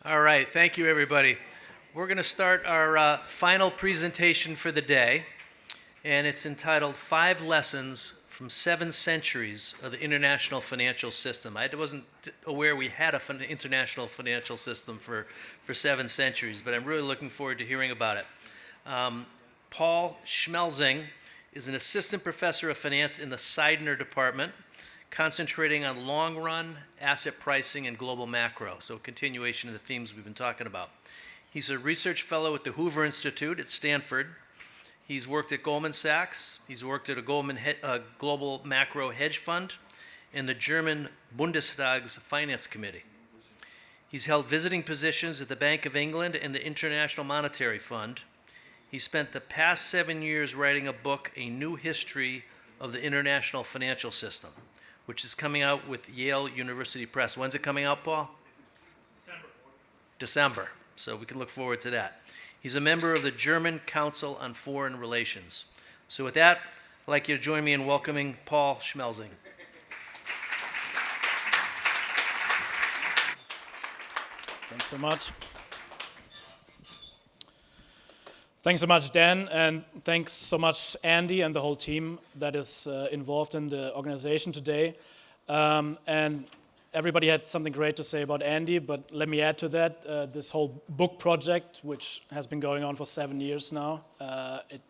All right, thank you, everybody. We're going to start our final presentation for the day, and it's entitled Five Lessons from 7 Centuries of the International Financial System. I wasn't aware we had an international financial system for 7 centuries, but I'm really looking forward to hearing about it. Paul Schmelzing is an assistant professor of finance in the Seidner department, concentrating on long-run asset pricing and global macro, so a continuation of the themes we've been talking about. He's a research fellow at the Hoover Institute at Stanford. He's worked at Goldman Sachs. He's worked at a global macro hedge fund and the German Bundestag's Finance Committee. He's held visiting positions at the Bank of England and the International Monetary Fund. He spent the past 7 years writing a book, A New History of the International Financial System, which is coming out with Yale University Press. When's it coming out, Paul? December. So we can look forward to that. He's a member of the German Council on Foreign Relations. So with that, I'd like you to join me in welcoming Paul Schmelzing. Thanks so much. Thanks so much, Dan, and thanks so much, Andy, and the whole team that is involved in the organization today. And everybody had something great to say about Andy, but let me add to that, this whole book project, which has been going on for 7 years now, it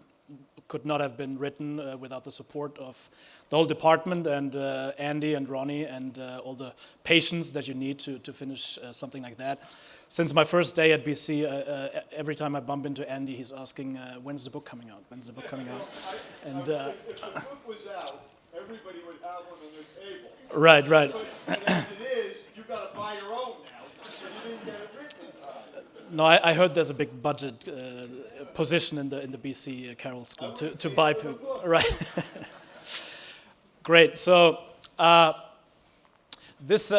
could not have been written without the support of the whole department and Andy and Ronnie and all the patience that you need to finish something like that. Since my first day at BC, every time I bump into Andy, he's asking, when's the book coming out? When's the book coming out? And if the book was out, everybody would have one on their table. Right. But as it is, you've got to buy your own now, because you didn't get it written in time. No, I heard there's a big budget position in the BC Carroll school to buy. Right. Great. So this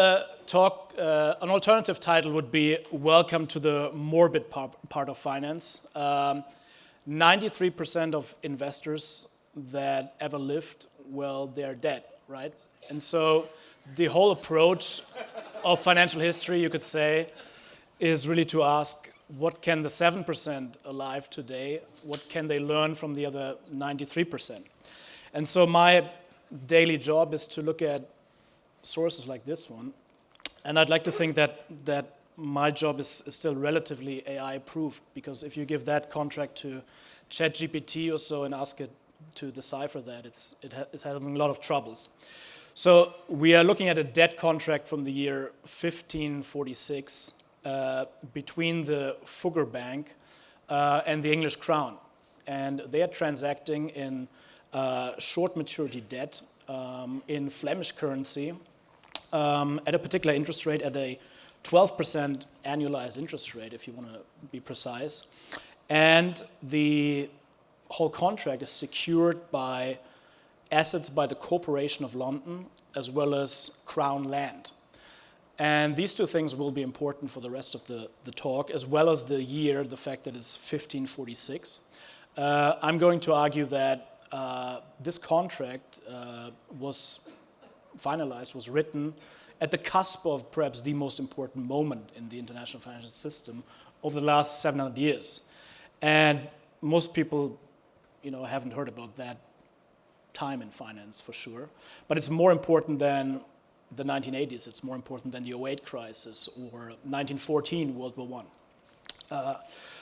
talk, an alternative title would be Welcome to the Morbid Part of Finance. 93% of investors that ever lived, well, they're dead, right? And so the whole approach of financial history, you could say, is really to ask, what can the 7% alive today, what can they learn from the other 93%? And so my daily job is to look at sources like this one, and I'd like to think that my job is still relatively AI-proof, because if you give that contract to ChatGPT or so and ask it to decipher that, it's having a lot of troubles. So we are looking at a debt contract from the year 1546 between the Fugger Bank and the English Crown. And they are transacting in short maturity debt in Flemish currency at a particular interest rate, at a 12% annualized interest rate, if you want to be precise. And the whole contract is secured by assets by the Corporation of London as well as Crown land. And these two things will be important for the rest of the talk, as well as the year, the fact that it's 1546. I'm going to argue that this contract was finalized, was written at the cusp of perhaps the most important moment in the international financial system over the last 700 years. And most people, haven't heard about that time in finance for sure, but it's more important than the 1980s. It's more important than the 2008 crisis or 1914 World War I.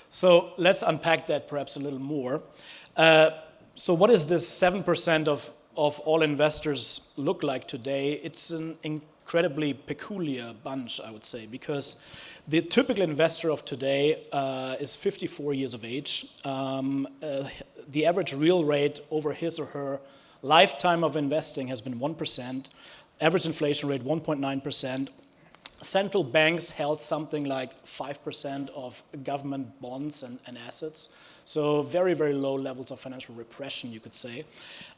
So let's unpack that perhaps a little more. So what is this 7% of all investors look like today? It's an incredibly peculiar bunch, I would say, because the typical investor of today is 54 years of age. The average real rate over his or her lifetime of investing has been 1%, average inflation rate 1.9%. Central banks held something like 5% of government bonds and assets. So very, very low levels of financial repression, you could say.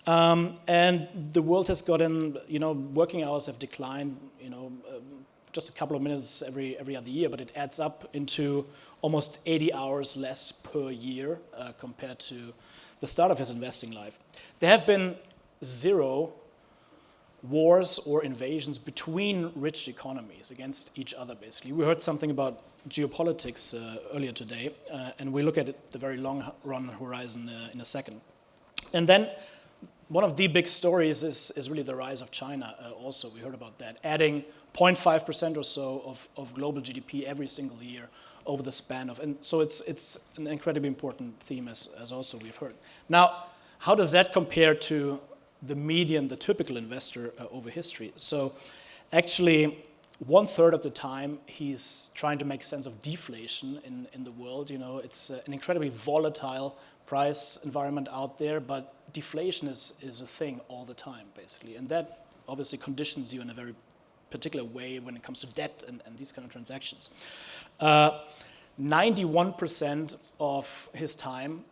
And the world has gotten, working hours have declined, just a couple of minutes every other year, but it adds up into almost 80 hours less per year compared to the start of his investing life. There have been 0 wars or invasions between rich economies against each other, basically. We heard something about geopolitics earlier today, and we look at it, the very long run horizon in a second. And then one of the big stories is really the rise of China also. We heard about that, adding 0.5% or so of global GDP every single year over the span of, and so it's an incredibly important theme as also we've heard. Now, how does that compare to the median, the typical investor over history? So actually, 1/3 of the time, he's trying to make sense of deflation in the world. You know, it's an incredibly volatile price environment out there, but deflation is a thing all the time, basically. And that obviously conditions you in a very particular way when it comes to debt and these kind of transactions. 91% of his time,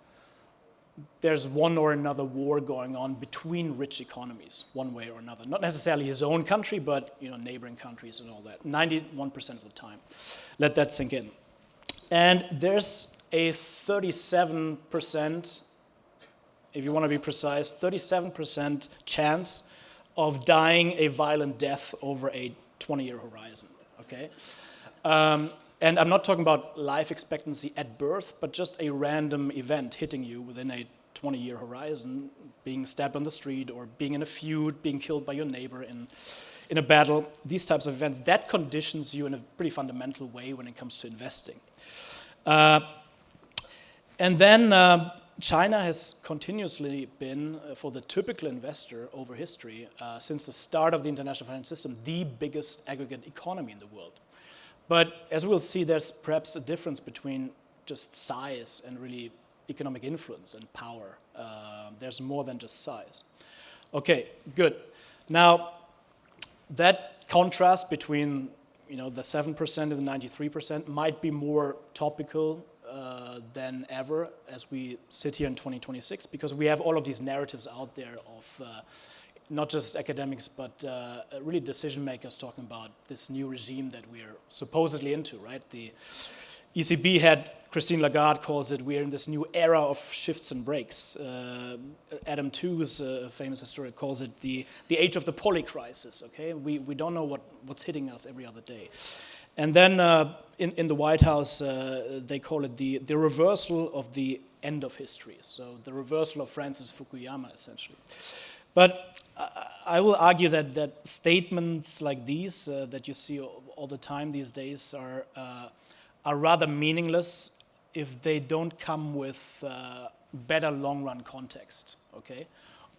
there's one or another war going on between rich economies, one way or another. Not necessarily his own country, but neighboring countries and all that. 91% of the time. Let that sink in. And there's a 37%, if you want to be precise, 37% chance of dying a violent death over a 20-year horizon, okay? And I'm not talking about life expectancy at birth, but just a random event hitting you within a 20-year horizon, being stabbed on the street or being in a feud, being killed by your neighbor in a battle, these types of events, that conditions you in a pretty fundamental way when it comes to investing. And then China has continuously been, for the typical investor over history, since the start of the international financial system, the biggest aggregate economy in the world. But as we'll see, there's perhaps a difference between just size and really economic influence and power. There's more than just size. Okay, good. Now, that contrast between the 7% and the 93% might be more topical than ever as we sit here in 2026, because we have all of these narratives out there of not just academics, but really decision makers talking about this new regime that we're supposedly into, right? The ECB head, Christine Lagarde, calls it, we're in this new era of shifts and breaks. Adam Tooze, a famous historian, calls it the age of the polycrisis, okay? We don't know what's hitting us every other day. And then in the White House, they call it the reversal of the end of history. So the reversal of Francis Fukuyama, essentially. But I will argue that statements like these that you see all the time these days are rather meaningless if they don't come with better long-run context, okay,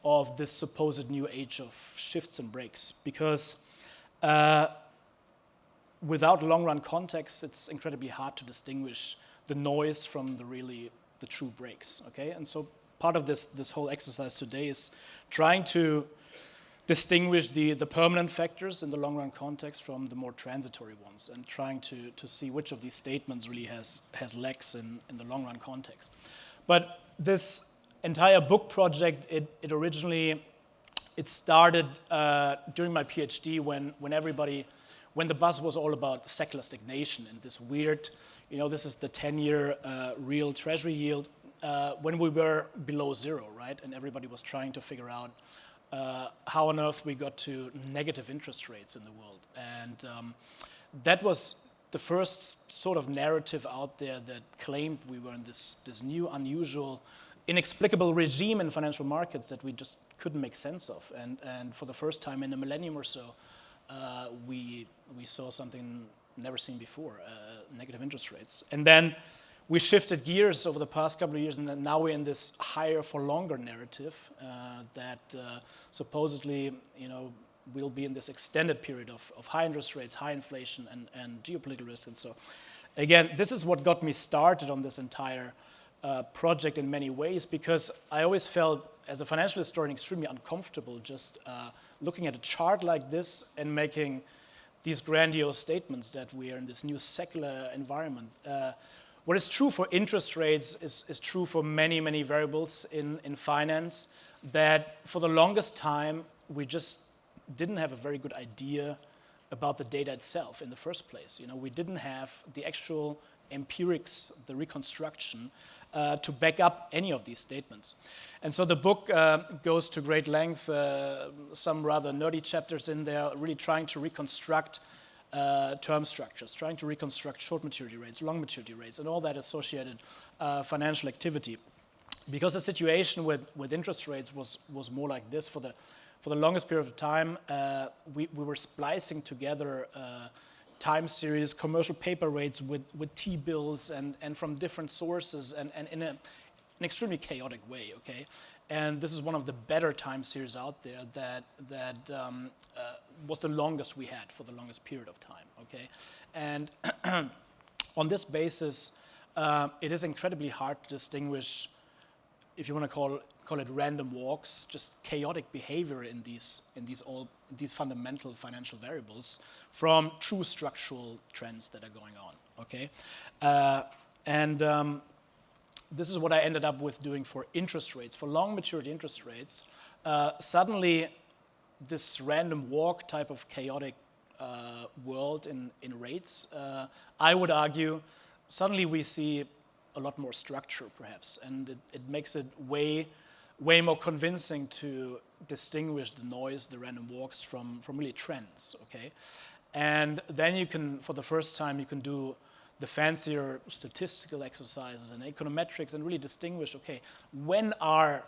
of this supposed new age of shifts and breaks. Because without long-run context, it's incredibly hard to distinguish the noise from the true breaks, okay? And so part of this whole exercise today is trying to distinguish the permanent factors in the long-run context from the more transitory ones, and trying to see which of these statements really has legs in the long-run context. But this entire book project, it originally started during my PhD when the buzz was all about secular stagnation and this weird, this is the 10-year real treasury yield, when we were below zero, right? And everybody was trying to figure out how on earth we got to negative interest rates in the world. And that was the first sort of narrative out there that claimed we were in this new, unusual, inexplicable regime in financial markets that we just couldn't make sense of. And for the first time in a millennium or so, we saw something never seen before, negative interest rates. And then we shifted gears over the past couple of years, and now we're in this higher for longer narrative that supposedly, we'll be in this extended period of high interest rates, high inflation, and geopolitical risk. And so, again, this is what got me started on this entire project in many ways, because I always felt, as a financial historian, extremely uncomfortable just looking at a chart like this and making these grandiose statements that we are in this new secular environment. What is true for interest rates is true for many, many variables in finance, that for the longest time, we just didn't have a very good idea about the data itself in the first place. We didn't have the actual empirics, the reconstruction, to back up any of these statements. And so the book goes to great length, some rather nerdy chapters in there, really trying to reconstruct term structures, trying to reconstruct short maturity rates, long maturity rates, and all that associated financial activity. Because the situation with interest rates was more like this for the longest period of time, we were splicing together time series, commercial paper rates with T-bills and from different sources and in an extremely chaotic way, okay? And this is one of the better time series out there that was the longest we had for the longest period of time, okay? And on this basis, it is incredibly hard to distinguish, if you want to call it random walks, just chaotic behavior in these fundamental financial variables from true structural trends that are going on, okay? This is what I ended up with doing for interest rates, for long maturity interest rates. Suddenly, this random walk type of chaotic world in rates, I would argue, suddenly we see a lot more structure, perhaps, and it makes it way more convincing to distinguish the noise, the random walks from really trends, okay? And then you can, for the first time, you can do the fancier statistical exercises and econometrics and really distinguish, okay, when are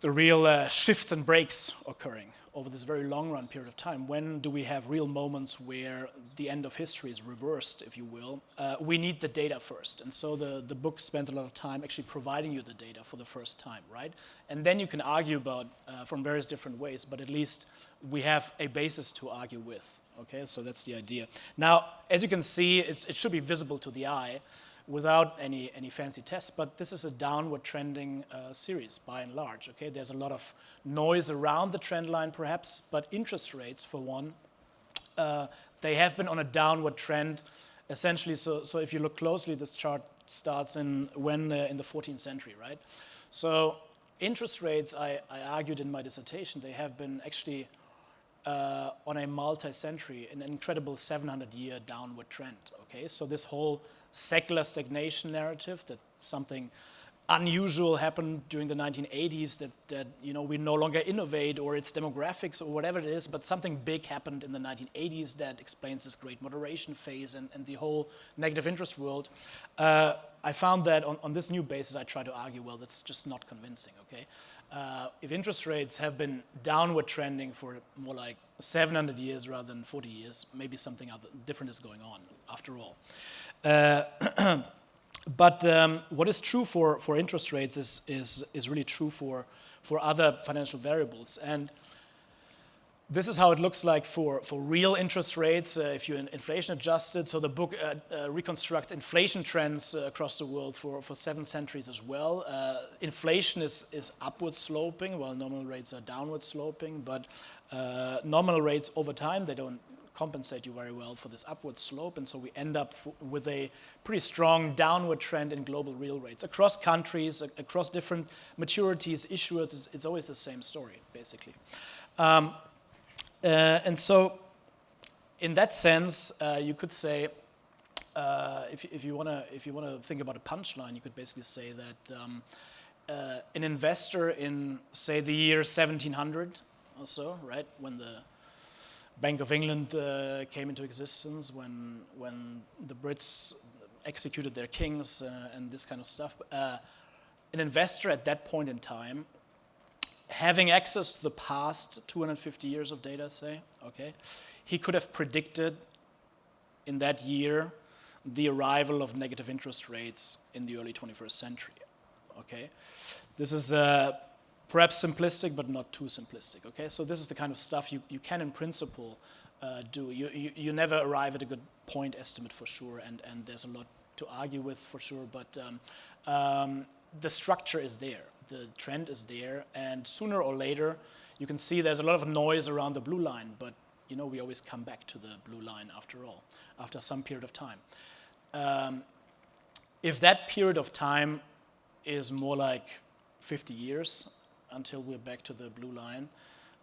the real shifts and breaks occurring over this very long run period of time? When do we have real moments where the end of history is reversed, if you will? We need the data first. And so the book spends a lot of time actually providing you the data for the first time, right? And then you can argue about from various different ways, but at least we have a basis to argue with. Okay, so that's the idea. Now, as you can see, it should be visible to the eye without any fancy tests, but this is a downward trending series by and large. Okay, there's a lot of noise around the trend line perhaps, but interest rates, for one, they have been on a downward trend essentially. So if you look closely, this chart starts in the 14th century, right? So interest rates, I argued in my dissertation, they have been actually on a multi-century, an incredible 700-year downward trend, okay? So this whole secular stagnation narrative, that something unusual happened during the 1980s, that we no longer innovate, or it's demographics or whatever it is, but something big happened in the 1980s that explains this great moderation phase and the whole negative interest world. I found that on this new basis, I try to argue, well, that's just not convincing, okay? If interest rates have been downward trending for more like 700 years rather than 40 years, maybe something different is going on after all. But what is true for interest rates is really true for other financial variables. And this is how it looks like for real interest rates, if you inflation adjusted. So the book reconstructs inflation trends across the world for 7 centuries as well. Inflation is upward sloping, while nominal rates are downward sloping. But nominal rates over time, they don't compensate you very well for this upward slope. And so we end up with a pretty strong downward trend in global real rates. Across countries, across different maturities, issuers, it's always the same story, basically. And so, in that sense, you could say, if you want to think about a punchline, you could basically say that an investor in, say, the year 1700 or so, right, when the Bank of England came into existence, when the Brits executed their kings and this kind of stuff, an investor at that point in time, having access to the past 250 years of data, say, okay, he could have predicted in that year the arrival of negative interest rates in the early 21st century, okay? This is perhaps simplistic, but not too simplistic, okay? So this is the kind of stuff you can, in principle, do. You never arrive at a good point estimate for sure, and there's a lot to argue with for sure, but the structure is there. The trend is there, and sooner or later, you can see there's a lot of noise around the blue line, but we always come back to the blue line after all, after some period of time. If that period of time is more like 50 years until we're back to the blue line,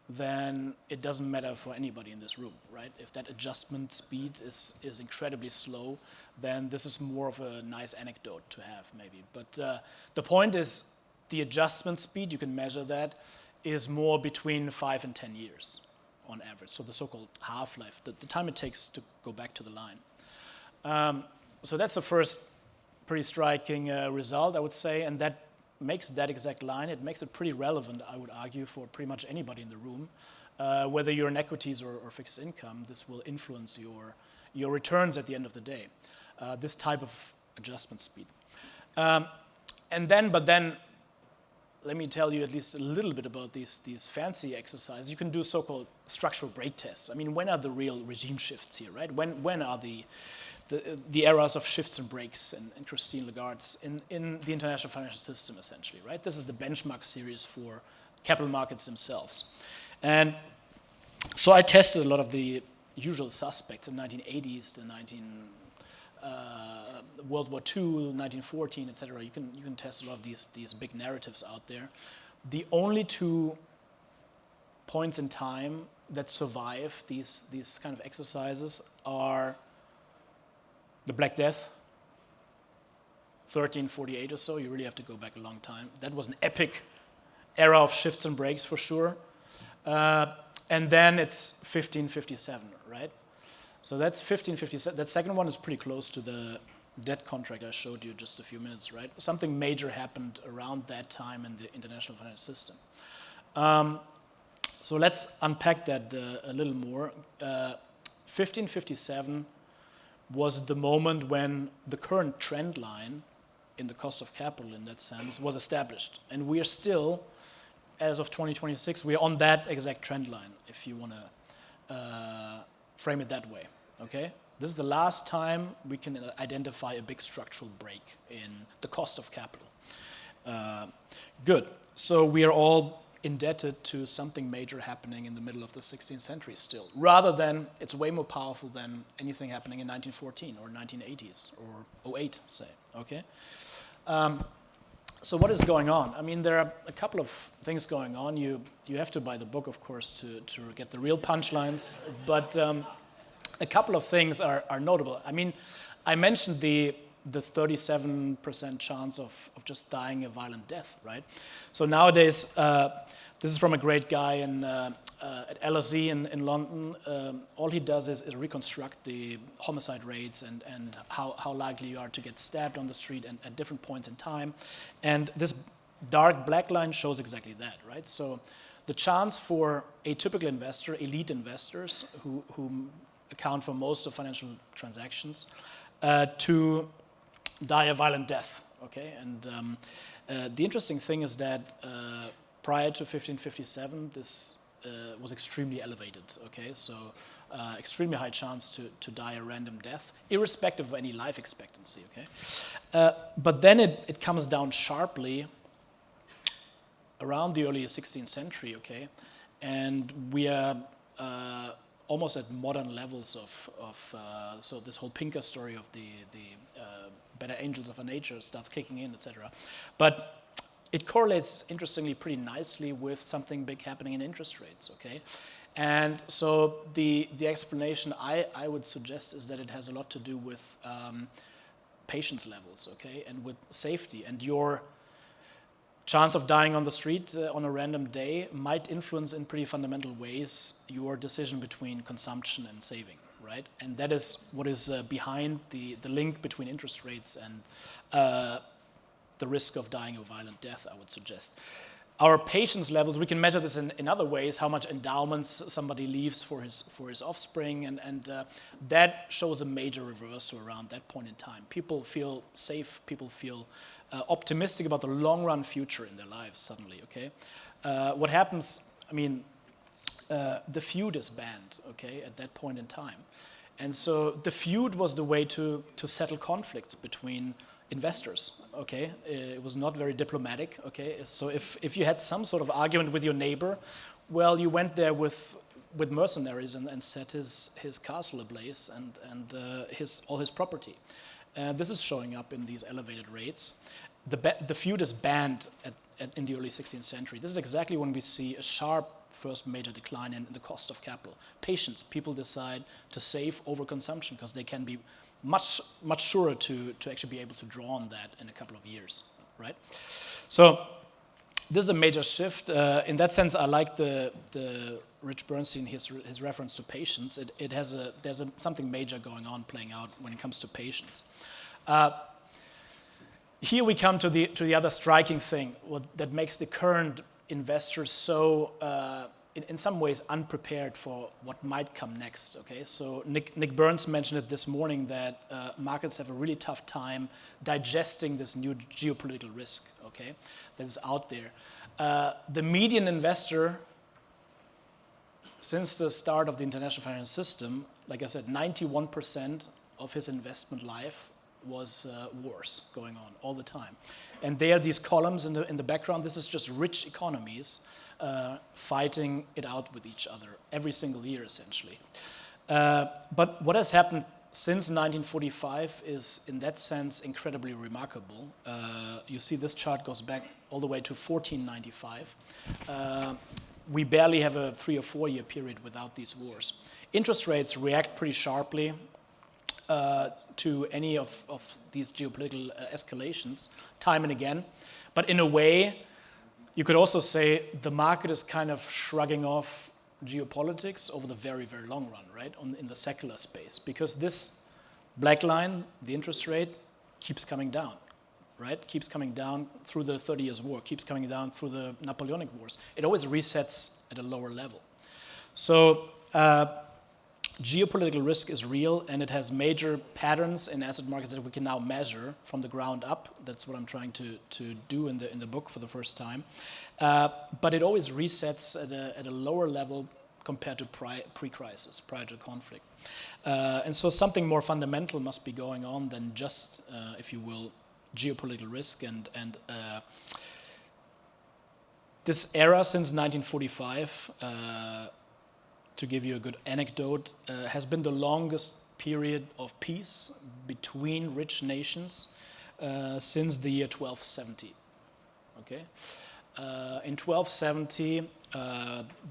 then it doesn't matter for anybody in this room, right? If that adjustment speed is incredibly slow, then this is more of a nice anecdote to have, maybe. But the point is, the adjustment speed, you can measure that, is more between 5 and 10 years on average. So the so-called half-life, the time it takes to go back to the line. So that's the first pretty striking result, I would say, and that makes that exact line, it makes it pretty relevant, I would argue, for pretty much anybody in the room. Whether you're in equities or fixed income, this will influence your returns at the end of the day. This type of adjustment speed. But then, let me tell you at least a little bit about these fancy exercises. You can do so-called structural break tests. I mean, when are the real regime shifts here, right? When are the eras of shifts and breaks and Christine Lagarde's in the international financial system, essentially, right? This is the benchmark series for capital markets themselves. And so I tested a lot of the usual suspects in 1980s, the World War II, 1914, etc. You can test a lot of these big narratives out there. The only two points in time that survive these kind of exercises are the Black Death, 1348 or so. You really have to go back a long time. That was an epic era of shifts and breaks for sure. And then it's 1557, right? So that's 1557. That second one is pretty close to the debt contract I showed you just a few minutes, right? Something major happened around that time in the international financial system. So let's unpack that a little more. 1557 was the moment when the current trend line in the cost of capital, in that sense, was established. And we are still, as of 2026, we are on that exact trend line, if you want to frame it that way, okay? This is the last time we can identify a big structural break in the cost of capital. Good. So we are all indebted to something major happening in the middle of the 16th century still, rather than, it's way more powerful than anything happening in 1914 or 1980s or 08, say, okay? So what is going on? I mean, there are a couple of things going on. You have to buy the book, of course, to get the real punchlines, but a couple of things are notable. I mean, I mentioned the 37% chance of just dying a violent death, right? So nowadays, this is from a great guy at LSE in London. All he does is reconstruct the homicide rates and how likely you are to get stabbed on the street and at different points in time. And this dark black line shows exactly that, right? So the chance for a typical investor, elite investors who account for most of financial transactions, to die a violent death, okay? And the interesting thing is that prior to 1557, this was extremely elevated, okay? So extremely high chance to die a random death, irrespective of any life expectancy, okay? But then it comes down sharply around the early 16th century, okay? And we are almost at modern levels of so this whole Pinker story of the better angels of our nature starts kicking in, etc. But it correlates, interestingly, pretty nicely with something big happening in interest rates, okay? And so the explanation I would suggest is that it has a lot to do with patience levels, okay? And with safety. And your chance of dying on the street on a random day might influence in pretty fundamental ways your decision between consumption and saving, right? And that is what is behind the link between interest rates and the risk of dying a violent death, I would suggest. Our patience levels, we can measure this in other ways, how much endowments somebody leaves for his offspring, and that shows a major reversal around that point in time. People feel safe, people feel optimistic about the long-run future in their lives suddenly, okay? What happens, I mean, the feud is banned, okay, at that point in time. And so the feud was the way to settle conflicts between investors, okay? It was not very diplomatic, okay? So if you had some sort of argument with your neighbor, well, you went there with mercenaries and set his castle ablaze and all his property. This is showing up in these elevated rates. The feud is banned in the early 16th century. This is exactly when we see a sharp first major decline in the cost of capital. Patience. People decide to save over consumption because they can be much surer to actually be able to draw on that in a couple of years, right? So this is a major shift. In that sense, I like the Rich Bernstein, his reference to patience. There's something major going on playing out when it comes to patience. Here we come to the other striking thing that makes the current investors so, in some ways, unprepared for what might come next. Okay, so Nick Burns mentioned it this morning that markets have a really tough time digesting this new geopolitical risk. Okay, that is out there. The median investor, since the start of the international financial system, like I said, 91% of his investment life was wars going on all the time. And there, these columns in the background, this is just rich economies fighting it out with each other every single year, essentially. But what has happened since 1945 is, in that sense, incredibly remarkable. You see this chart goes back all the way to 1495. We barely have a 3 or 4 year period without these wars. Interest rates react pretty sharply to any of these geopolitical escalations, time and again. But in a way, you could also say the market is kind of shrugging off geopolitics over the very, very long run, right, in the secular space. Because this black line, the interest rate, keeps coming down, right? Keeps coming down through the 30 Years' War, keeps coming down through the Napoleonic Wars. It always resets at a lower level. So geopolitical risk is real, and it has major patterns in asset markets that we can now measure from the ground up. That's what I'm trying to do in the book for the first time. But it always resets at a lower level compared to pre-crisis, prior to conflict. And so something more fundamental must be going on than just, if you will, geopolitical risk. And this era since 1945, to give you a good anecdote, has been the longest period of peace between rich nations since the year 1270. Okay, in 1270,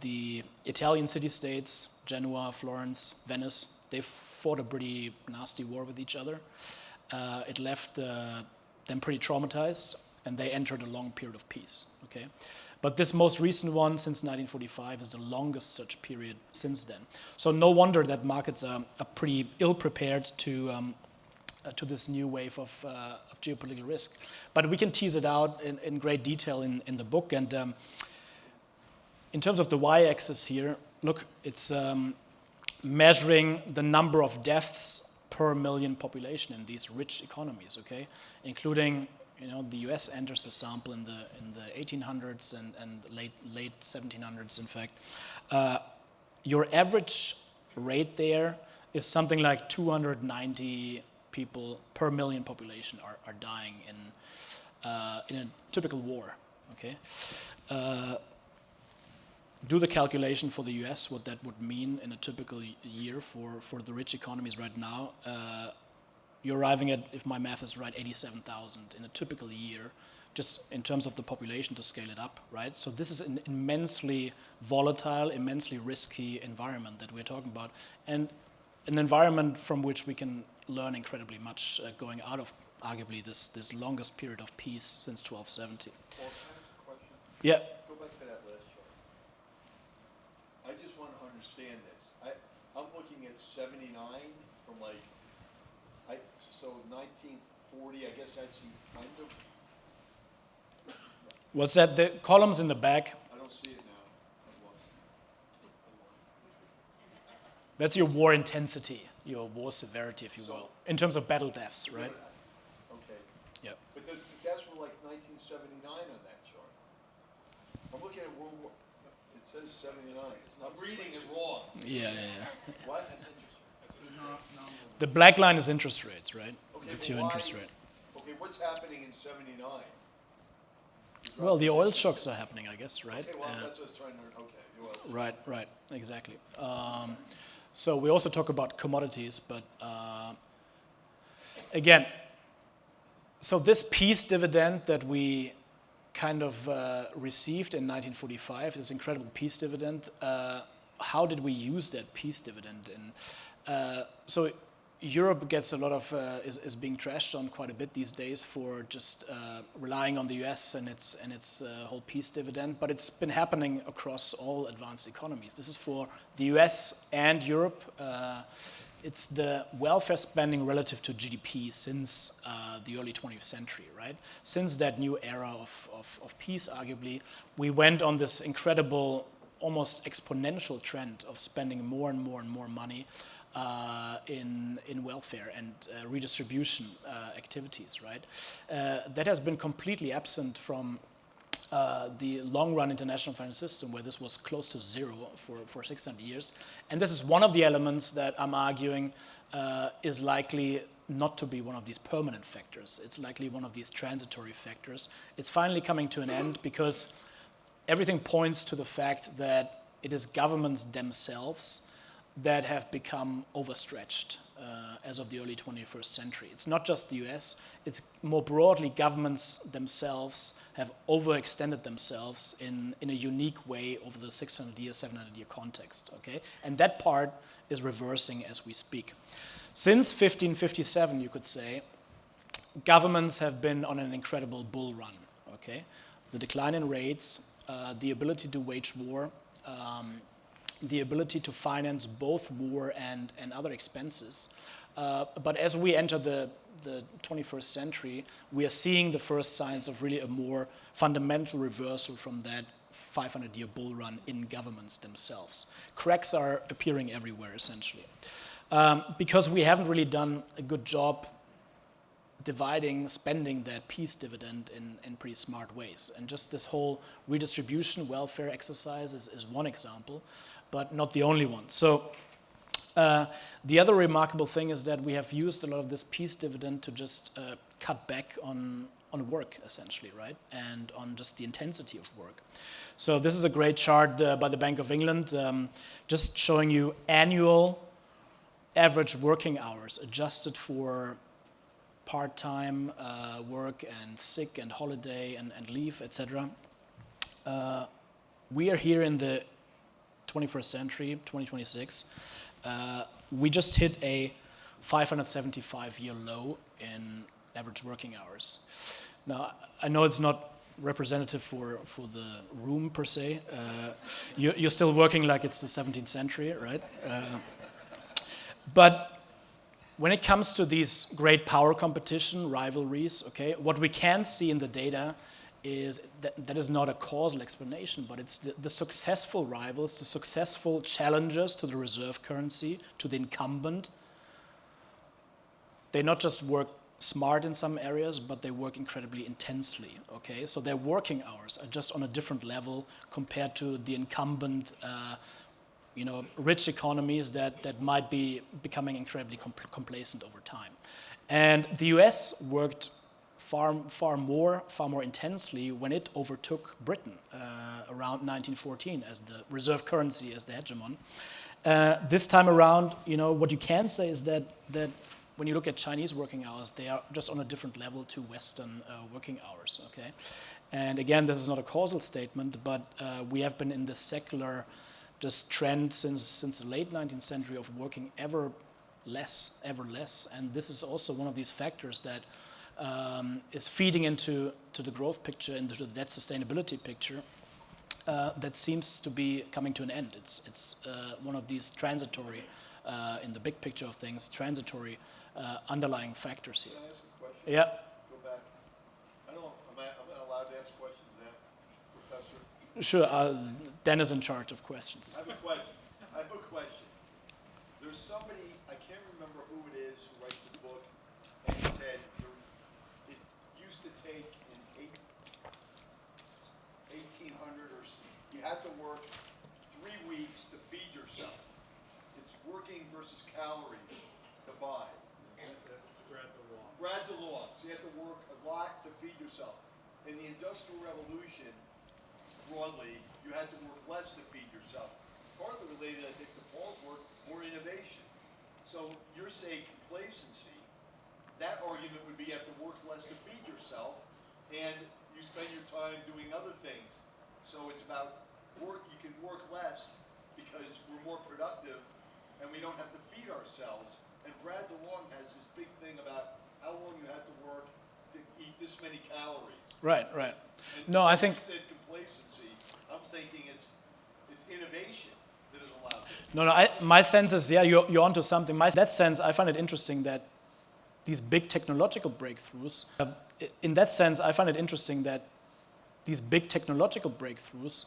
the Italian city-states, Genoa, Florence, Venice, they fought a pretty nasty war with each other. It left them pretty traumatized, and they entered a long period of peace. Okay. But this most recent one, since 1945, is the longest such period since then. So no wonder that markets are pretty ill-prepared to this new wave of geopolitical risk. But we can tease it out in great detail in the book. And in terms of the y-axis here, look, it's measuring the number of deaths per million population in these rich economies, okay, including, you know, the US enters the sample in the 1800s and late 1700s, in fact. Your average rate there is something like 290 people per million population are dying in a typical war, okay? Do the calculation for the US, what that would mean in a typical year for the rich economies right now. You're arriving at, if my math is right, 87,000 in a typical year, just in terms of the population to scale it up, right? So this is an immensely volatile, immensely risky environment that we're talking about, and an environment from which we can learn incredibly much going out of, arguably, this longest period of peace since 1270. Well, can I ask a question? Yeah. Go back to that last chart. I just want to understand this. I'm looking at 79 from like, so 1940, I guess that's kind of. What's that? The columns in the back. I don't see it now. It was. That's your war intensity, your war severity, if you will, in terms of battle deaths, right? Okay. Yeah. But that's from like 1979 on that chart. I'm looking at World War. It says 79. I'm reading it wrong. Yeah. What? That's interesting. The black line is interest rates, right? Okay, That's but your interest why- rate. Okay, what's happening in 79? Well, the oil shocks are happening, I guess, right? Okay, well, that's what I was trying to. Okay, the oil shocks. Right, exactly. So we also talk about commodities, but again, so this peace dividend that we kind of received in 1945, this incredible peace dividend. How did we use that peace dividend? And so Europe gets a lot of is being trashed on quite a bit these days for just relying on the US and its whole peace dividend, but it's been happening across all advanced economies. This is for the US and Europe. It's the welfare spending relative to GDP since the early 20th century, right? Since that new era of peace, arguably, we went on this incredible, almost exponential trend of spending more and more and more money in welfare and redistribution activities, right? That has been completely absent from the long-run international financial system, where this was close to zero for 600 years. And this is one of the elements that I'm arguing is likely not to be one of these permanent factors. It's likely one of these transitory factors. It's finally coming to an end because everything points to the fact that it is governments themselves that have become overstretched as of the early 21st century. It's not just the US, it's more broadly governments themselves have overextended themselves in a unique way over the 600-year, 700-year context, okay? And that part is reversing as we speak. Since 1557, you could say, governments have been on an incredible bull run, okay? The decline in rates, the ability to wage war, the ability to finance both war and other expenses. But as we enter the 21st century, we are seeing the first signs of really a more fundamental reversal from that 500-year bull run in governments themselves. Cracks are appearing everywhere, essentially. Because we haven't really done a good job spending that peace dividend in pretty smart ways. And just this whole redistribution welfare exercise is one example, but not the only one. So the other remarkable thing is that we have used a lot of this peace dividend to just cut back on work, essentially, right? And on just the intensity of work. So this is a great chart by the Bank of England, just showing you annual average working hours adjusted for part-time work and sick and holiday and leave, etc. We are here in the 21st century, 2026. We just hit a 575-year low in average working hours. Now, I know it's not representative for the room per se. You're still working like it's the 17th century, right? But when it comes to these great power competition, rivalries, okay, what we can see in the data is that is not a causal explanation, but it's the successful rivals, the successful challengers to the reserve currency, to the incumbent. They not just work smart in some areas, but they work incredibly intensely, okay? So their working hours are just on a different level compared to the incumbent rich economies that might be becoming incredibly complacent over time. And the US worked far more intensely when it overtook Britain around 1914 as the reserve currency, as the hegemon. This time around, what you can say is that when you look at Chinese working hours, they are just on a different level to Western working hours, okay? And again, this is not a causal statement, but we have been in this secular just trend since the late 19th century of working ever less, and this is also one of these factors that is feeding into the growth picture, into that sustainability picture that seems to be coming to an end. It's one of these transitory, in the big picture of things, transitory underlying factors here. Can I ask a question? Yeah. Go back. Am I allowed to ask questions now, Professor? Sure. Dan is in charge of questions. I have a question. There's somebody, I can't remember who it is, who writes the book, and he said it used to take in 1800 or so, you had to work 3 weeks to feed yourself. It's working versus calories to buy. Brad DeLong. So you have to work a lot to feed yourself. In the Industrial Revolution, broadly, you had to work less to feed yourself. Partly related, I think, to Paul's work, more innovation. So you're saying complacency. That argument would be you have to work less to feed yourself, and you spend your time doing other things. So it's about work, you can work less because we're more productive and we don't have to feed ourselves. And Brad DeLong has this big thing about how long you have to work to eat this many calories. Right, right. And No, I think... instead complacency, I'm thinking it's innovation that is allowed. No, my sense is, yeah, you're onto something. In that sense, I find it interesting that these big technological breakthroughs, in that sense, I find it interesting that these big technological breakthroughs,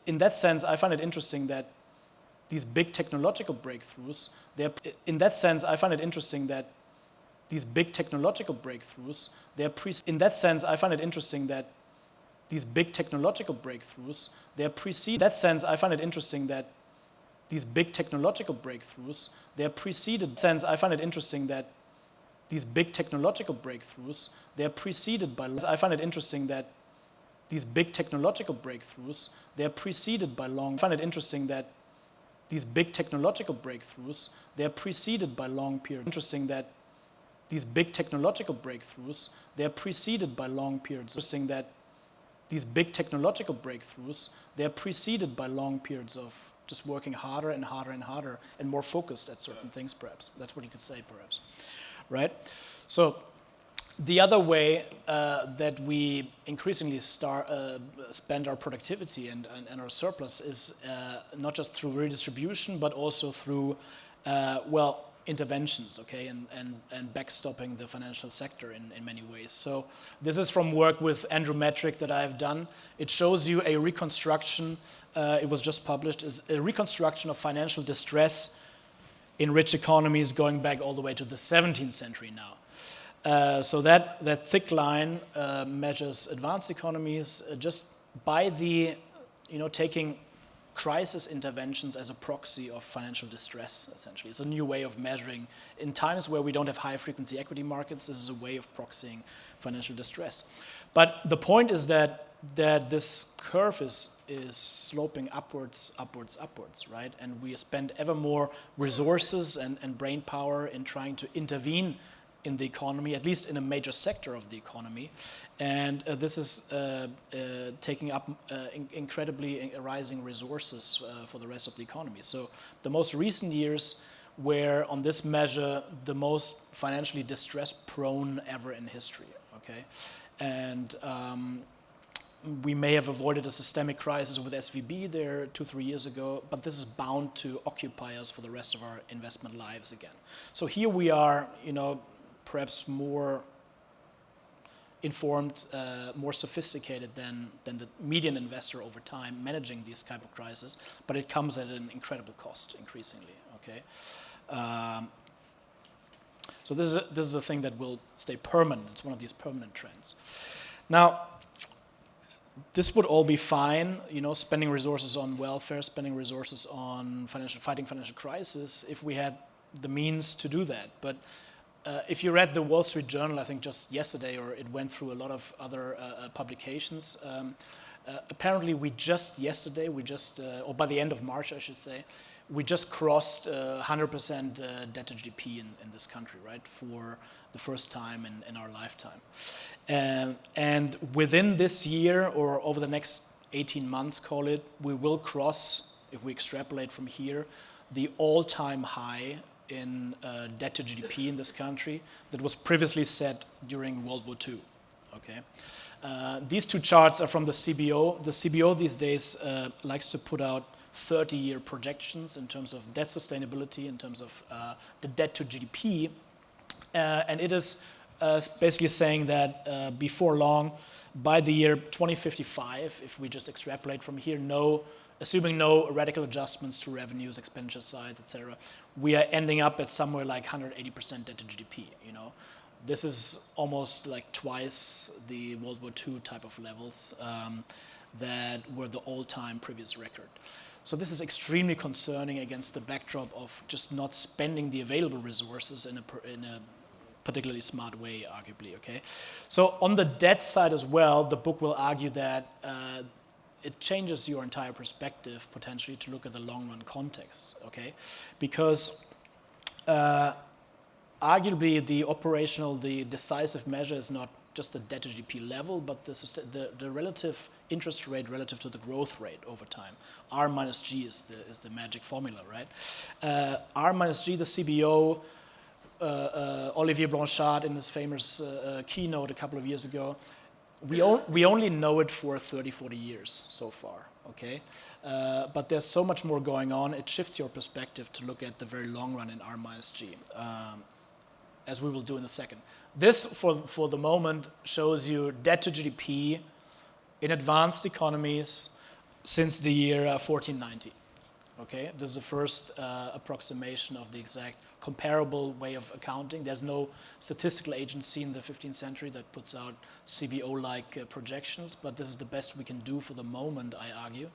in that sense, I find it interesting that these big technological breakthroughs, in that sense, I find it interesting that these big technological breakthroughs, in that sense, I find it interesting that these big technological breakthroughs, they're preceded, in that sense, I find it interesting that these big technological breakthroughs, they're preceded, in that sense, I find it interesting that these big technological breakthroughs, they're preceded by, I find it interesting that these big technological breakthroughs, they're preceded by long, I find it interesting that these big technological breakthroughs, they're preceded by long periods. Interesting that these big technological breakthroughs, they're preceded by long periods. Interesting that these big technological breakthroughs, they're preceded by long periods of just working harder and harder and harder and more focused at certain things, perhaps. That's what you could say, perhaps. Right? So the other way that we increasingly spend our productivity and our surplus is not just through redistribution, but also through, interventions, okay, and backstopping the financial sector in many ways. So this is from work with Andrew Metrick that I've done. It shows you a reconstruction, it was just published, is a reconstruction of financial distress in rich economies going back all the way to the 17th century now. So that thick line measures advanced economies just by the, taking crisis interventions as a proxy of financial distress, essentially. It's a new way of measuring. In times where we don't have high-frequency equity markets, this is a way of proxying financial distress. But the point is that this curve is sloping upwards, right? And we spend ever more resources and brain power in trying to intervene in the economy, at least in a major sector of the economy. And this is taking up incredibly rising resources for the rest of the economy. So the most recent years were, on this measure, the most financially distress-prone ever in history, okay? And we may have avoided a systemic crisis with SVB there 2-3 years ago, but this is bound to occupy us for the rest of our investment lives again. So here we are, perhaps more informed, more sophisticated than the median investor over time managing these type of crises, but it comes at an incredible cost increasingly, okay? So this is a thing that will stay permanent. It's one of these permanent trends. Now, this would all be fine, spending resources on welfare, spending resources on fighting financial crisis, if we had the means to do that. But if you read the Wall Street Journal, I think just yesterday, or it went through a lot of other publications, apparently or by the end of March, I should say, we just crossed 100% debt to GDP in this country, right, for the first time in our lifetime. And within this year, or over the next 18 months, call it, we will cross, if we extrapolate from here, the all-time high in debt to GDP in this country that was previously set during World War II, okay? These two charts are from the CBO. The CBO these days likes to put out 30-year projections in terms of debt sustainability, in terms of the debt to GDP, and it is basically saying that before long, by the year 2055, if we just extrapolate from here, assuming no radical adjustments to revenues, expenditure sides, etc., we are ending up at somewhere like 180% debt to GDP, This is almost like twice the World War II type of levels that were the all-time previous record. So this is extremely concerning against the backdrop of just not spending the available resources in a particularly smart way, arguably, okay? So on the debt side as well, the book will argue that it changes your entire perspective, potentially, to look at the long-run context, okay? Because arguably the decisive measure is not just the debt to GDP level, but the relative interest rate relative to the growth rate over time. R minus G is the magic formula, right? R minus G, the CBO, Olivier Blanchard in his famous keynote a couple of years ago, we only know it for 30, 40 years so far, okay? But there's so much more going on, it shifts your perspective to look at the very long run in R minus G, as we will do in a second. This, for the moment, shows you debt to GDP in advanced economies since the year 1490. Okay, this is the first approximation of the exact comparable way of accounting. There's no statistical agency in the 15th century that puts out CBO-like projections, but this is the best we can do for the moment, I argue.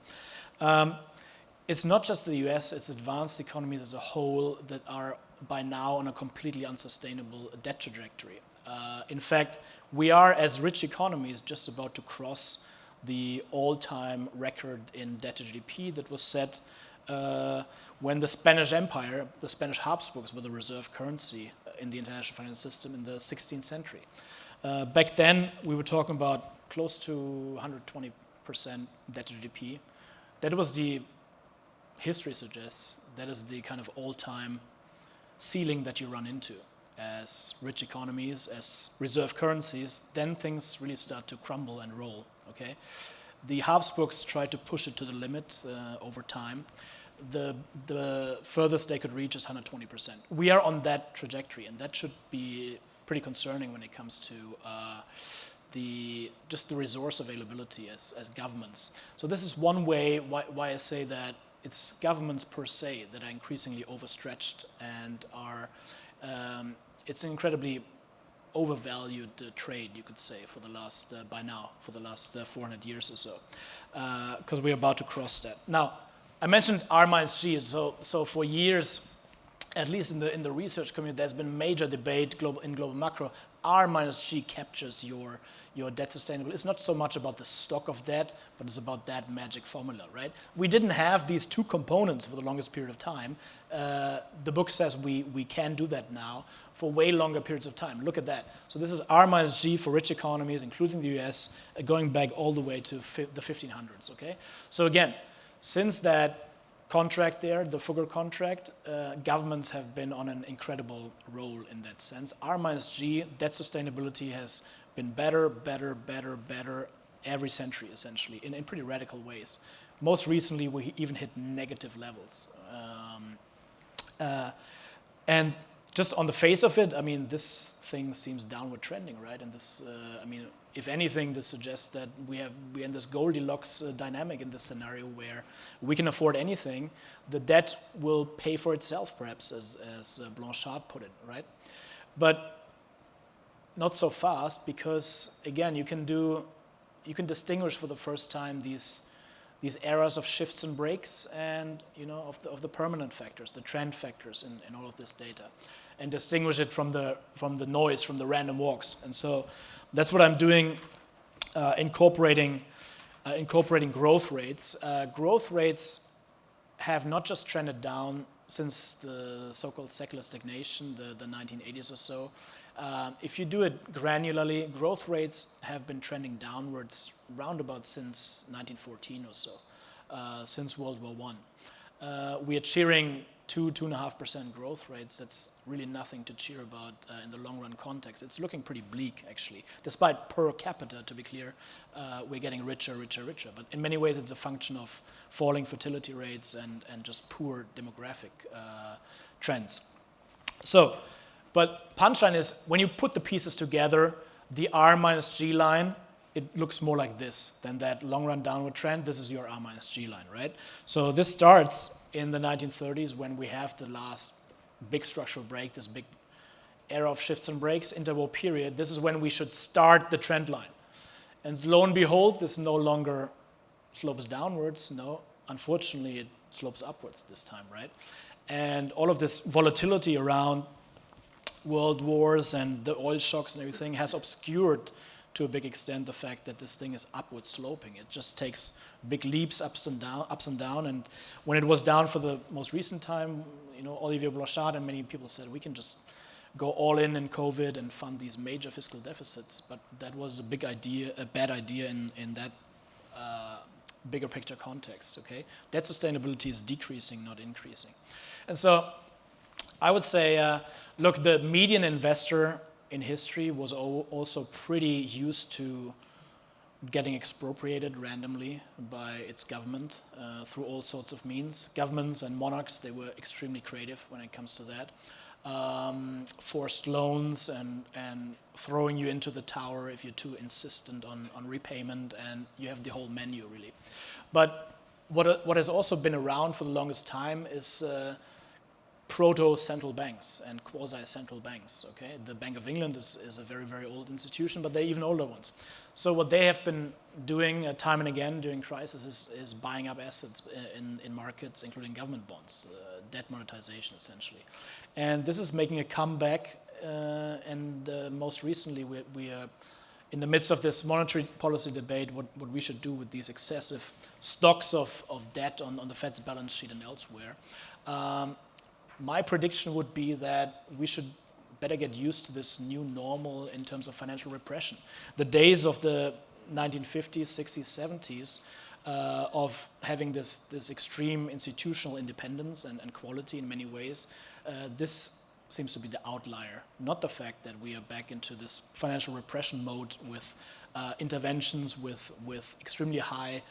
It's not just the US, it's advanced economies as a whole that are by now on a completely unsustainable debt trajectory. In fact, we are, as rich economies, just about to cross the all-time record in debt to GDP that was set when the Spanish Empire, the Spanish Habsburgs, were the reserve currency in the international financial system in the 16th century. Back then, we were talking about close to 120% debt to GDP. That was the, history suggests, that is the kind of all-time ceiling that you run into as rich economies, as reserve currencies. Then things really start to crumble and roll, okay? The Habsburgs tried to push it to the limit over time. The furthest they could reach is 120%. We are on that trajectory, and that should be pretty concerning when it comes to just the resource availability as governments. So this is one way why I say that it's governments per se that are increasingly overstretched and are, it's an incredibly overvalued trade, you could say, for the last, by now, for the last 400 years or so, because we're about to cross that. Now, I mentioned R minus G, so for years, at least in the research community, there's been major debate in global macro. R minus G captures your debt sustainability. It's not so much about the stock of debt, but it's about that magic formula, right? We didn't have these two components for the longest period of time. The book says we can do that now for way longer periods of time. Look at that. So this is R minus G for rich economies, including the US, going back all the way to the 1500s, okay? So again, since that contract there, the Fugger contract, governments have been on an incredible role in that sense. R minus G, debt sustainability has been better every century, essentially, in pretty radical ways. Most recently, we even hit negative levels. And just on the face of it, I mean, this thing seems downward trending, right? And this, I mean, if anything, this suggests that we're in this Goldilocks dynamic in this scenario where we can afford anything. The debt will pay for itself, perhaps, as Blanchard put it, right? But not so fast, because again, you can distinguish for the first time these eras of shifts and breaks, and of the permanent factors, the trend factors in all of this data, and distinguish it from the noise, from the random walks. And so that's what I'm doing, incorporating growth rates. Growth rates have not just trended down since the so-called secular stagnation, the 1980s or so. If you do it granularly, growth rates have been trending downwards roundabout since 1914 or so, since World War I. We are cheering 2.5% growth rates. That's really nothing to cheer about in the long run context. It's looking pretty bleak, actually. Despite per capita, to be clear, we're getting richer. But in many ways, it's a function of falling fertility rates and just poor demographic trends. So, but punchline is, when you put the pieces together, the R minus G line, it looks more like this than that long run downward trend. This is your R minus G line, right? So this starts in the 1930s when we have the last big structural break, this big era of shifts and breaks, interwar period. This is when we should start the trend line. And lo and behold, this no longer slopes downwards. No, unfortunately, it slopes upwards this time, right? And all of this volatility around world wars and the oil shocks and everything has obscured to a big extent the fact that this thing is upward sloping. It just takes big leaps ups and down. And when it was down for the most recent time, Olivier Blanchard and many people said we can just go all in COVID and fund these major fiscal deficits. But that was a bad idea in that bigger picture context, okay? Debt sustainability is decreasing, not increasing. And so I would say, look, the median investor in history was also pretty used to getting expropriated randomly by its government through all sorts of means. Governments and monarchs, they were extremely creative when it comes to that. Forced loans and throwing you into the tower if you're too insistent on repayment, and you have the whole menu, really. But what has also been around for the longest time is proto-central banks and quasi-central banks, okay? The Bank of England is a very, very old institution, but they're even older ones. So what they have been doing time and again during crisis is buying up assets in markets, including government bonds, debt monetization, essentially. And this is making a comeback, and most recently we are in the midst of this monetary policy debate, what we should do with these excessive stocks of debt on the Fed's balance sheet and elsewhere. My prediction would be that we should better get used to this new normal in terms of financial repression. The days of the 1950s, 60s, 70s of having this extreme institutional independence and quality in many ways, this seems to be the outlier, not the fact that we are back into this financial repression mode with interventions, with extremely high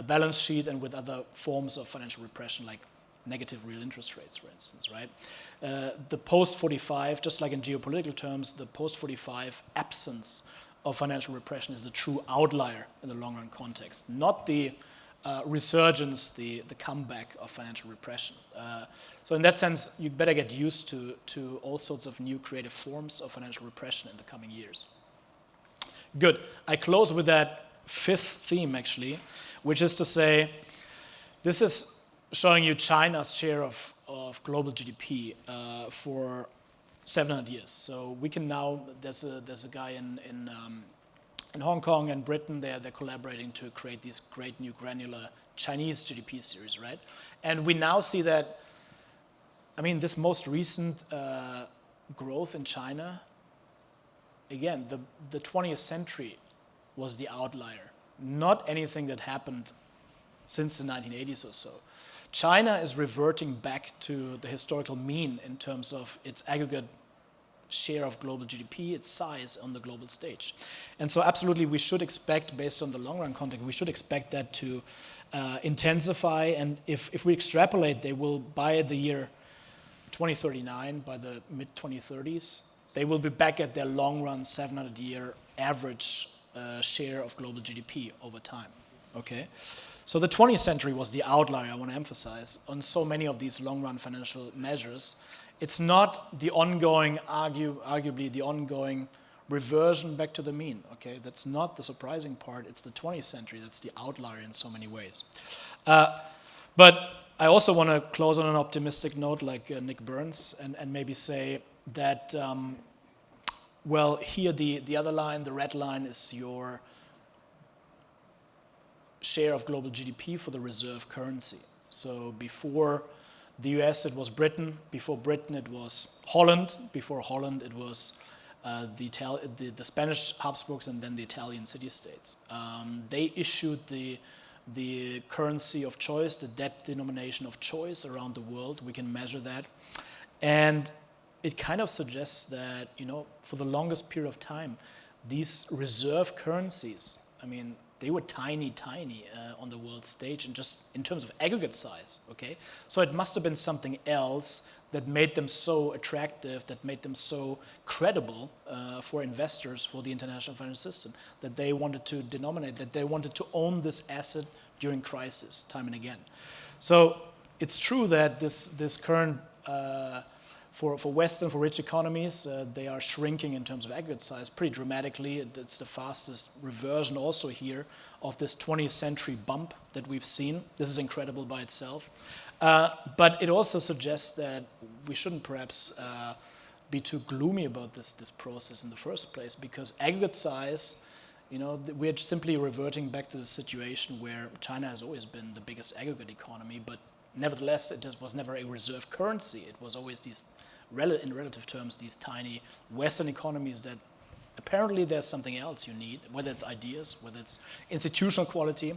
balance sheet and with other forms of financial repression like negative real interest rates, for instance, right? The post-45, just like in geopolitical terms, the post-45 absence of financial repression is the true outlier in the long-run context, not the resurgence, the comeback of financial repression. So in that sense, you better get used to all sorts of new creative forms of financial repression in the coming years. Good. I close with that fifth theme, actually, which is to say, this is showing you China's share of global GDP for 700 years. So we can now, there's a guy in Hong Kong and Britain, they're collaborating to create these great new granular Chinese GDP series, right? And we now see that, I mean, this most recent growth in China, again, the 20th century was the outlier, not anything that happened since the 1980s or so. China is reverting back to the historical mean in terms of its aggregate share of global GDP, its size on the global stage. And so absolutely we should expect, based on the long-run context, we should expect that to intensify. And if we extrapolate, they will, by the year 2039, by the mid-2030s, they will be back at their long-run 700-year average share of global GDP over time, okay? So the 20th century was the outlier, I want to emphasize, on so many of these long-run financial measures. It's not the ongoing, arguably the ongoing reversion back to the mean, okay? That's not the surprising part. It's the 20th century that's the outlier in so many ways. But I also want to close on an optimistic note like Nick Burns and maybe say that, well, here the other line, the red line, is your share of global GDP for the reserve currency. So before the US, it was Britain. Before Britain, it was Holland. Before Holland, it was the Spanish Habsburgs and then the Italian city-states. They issued the currency of choice, the debt denomination of choice around the world. We can measure that. And it kind of suggests that, you know, for the longest period of time, these reserve currencies, I mean, they were tiny on the world stage, and just in terms of aggregate size, okay? So it must have been something else that made them so attractive, that made them so credible for investors, for the international financial system, that they wanted to denominate, that they wanted to own this asset during crisis, time and again. So it's true that this current, for Western, for rich economies, they are shrinking in terms of aggregate size pretty dramatically. It's the fastest reversion also here of this 20th century bump that we've seen. This is incredible by itself. But it also suggests that we shouldn't perhaps be too gloomy about this process in the first place, because aggregate size, you know, we're simply reverting back to the situation where China has always been the biggest aggregate economy, but nevertheless, it was never a reserve currency. It was always these in relative terms, these tiny Western economies that apparently there's something else you need, whether it's ideas, whether it's institutional quality,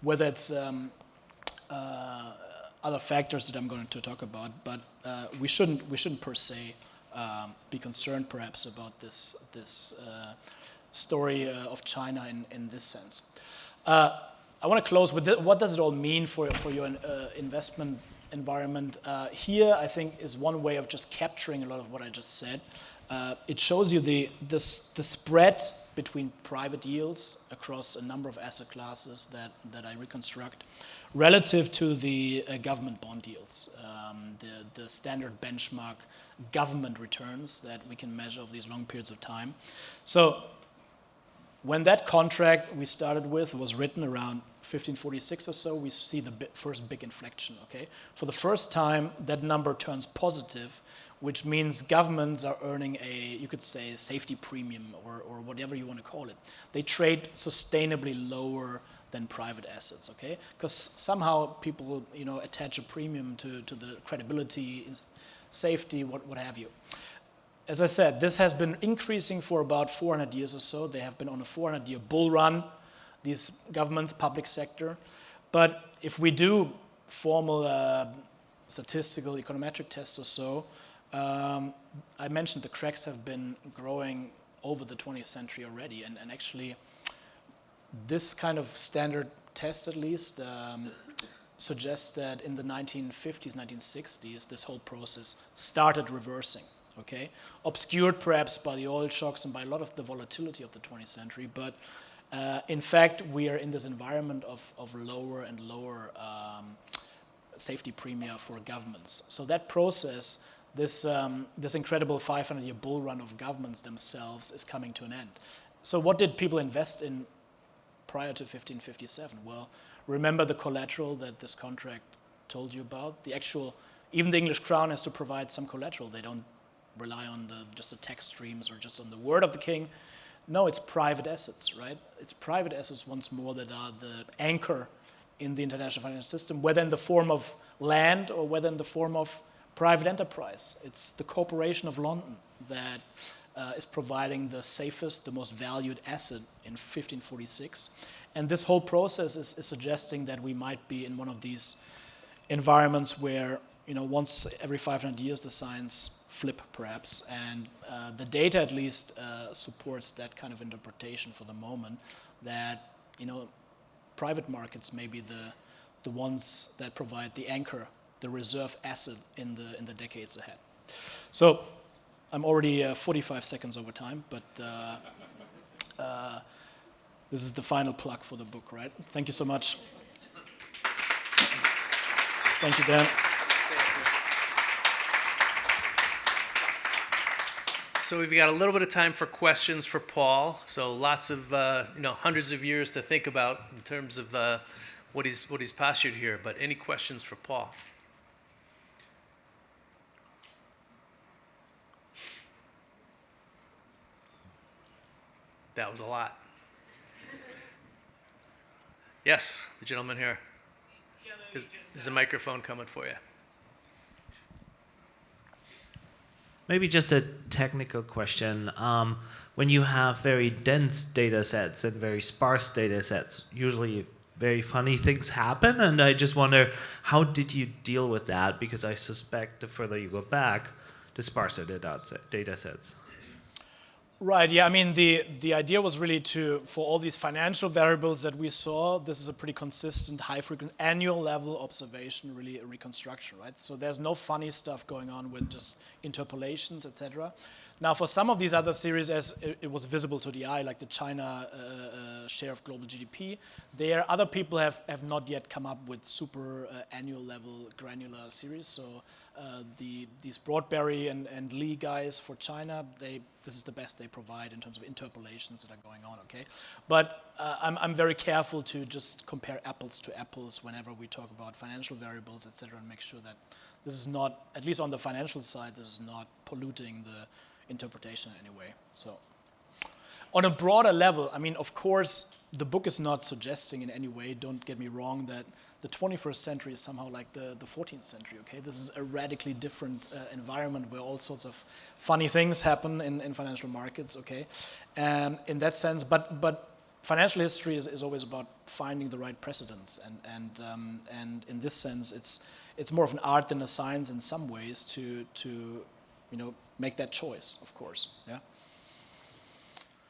whether it's other factors that I'm going to talk about. But we shouldn't per se be concerned perhaps about this story of China in this sense. I want to close with what does it all mean for your investment environment? Here, I think, is one way of just capturing a lot of what I just said. It shows you the spread between private yields across a number of asset classes that I reconstruct relative to the government bond yields, the standard benchmark government returns that we can measure over these long periods of time. So when that contract we started with was written around 1546 or so, we see the first big inflection, okay? For the first time, that number turns positive, which means governments are earning you could say, safety premium or whatever you want to call it. They trade sustainably lower than private assets, okay? Because somehow people, attach a premium to the credibility, safety, what have you. As I said, this has been increasing for about 400 years or so. They have been on a 400-year bull run, these governments, public sector. But if we do formal statistical econometric tests or so, I mentioned the cracks have been growing over the 20th century already. And actually, this kind of standard test, at least, suggests that in the 1950s, 1960s, this whole process started reversing. Okay, obscured perhaps by the oil shocks and by a lot of the volatility of the 20th century, but in fact we are in this environment of lower and lower safety premia for governments. So that process, this incredible 500-year bull run of governments themselves is coming to an end. So what did people invest in prior to 1557? Well, remember the collateral that this contract told you about? Even the English crown has to provide some collateral. They don't rely on just the tax streams or just on the word of the king. No, it's private assets, right? It's private assets once more that are the anchor in the international financial system, whether in the form of land or whether in the form of private enterprise. It's the Corporation of London that is providing the safest, the most valued asset in 1546. And this whole process is suggesting that we might be in one of these environments where, once every 500 years the signs flip perhaps, and the data at least supports that kind of interpretation for the moment, that private markets may be the ones that provide the anchor, the reserve asset in the decades ahead. So I'm already 45 seconds over time, but this is the final plug for the book, right? Thank you so much. Thank you, Dan. So we've got a little bit of time for questions for Paul. So lots of, hundreds of years to think about in terms of what he's postured here. But any questions for Paul? That was a lot. Yes, the gentleman here. There's a microphone coming for you. Maybe just a technical question. When you have very dense data sets and very sparse data sets, usually very funny things happen, and I just wonder, how did you deal with that? Because I suspect the further you go back, the sparser the data sets. Right, yeah, I mean, the idea was really for all these financial variables that we saw, this is a pretty consistent, high-frequency, annual level observation, really a reconstruction, right? So there's no funny stuff going on with just interpolations, etc. Now, for some of these other series, as it was visible to the eye, like the China share of global GDP, other people have not yet come up with super annual level granular series. So these Broadberry and Lee guys for China, this is the best they provide in terms of interpolations that are going on, okay? But I'm very careful to just compare apples to apples whenever we talk about financial variables, etc., and make sure that this is not, at least on the financial side, this is not polluting the interpretation in any way. So on a broader level, I mean, of course, the book is not suggesting in any way, don't get me wrong, that the 21st century is somehow like the 14th century, okay? This is a radically different environment where all sorts of funny things happen in financial markets, okay? In that sense, but financial history is always about finding the right precedents, and in this sense, it's more of an art than a science in some ways to make that choice, of course, yeah?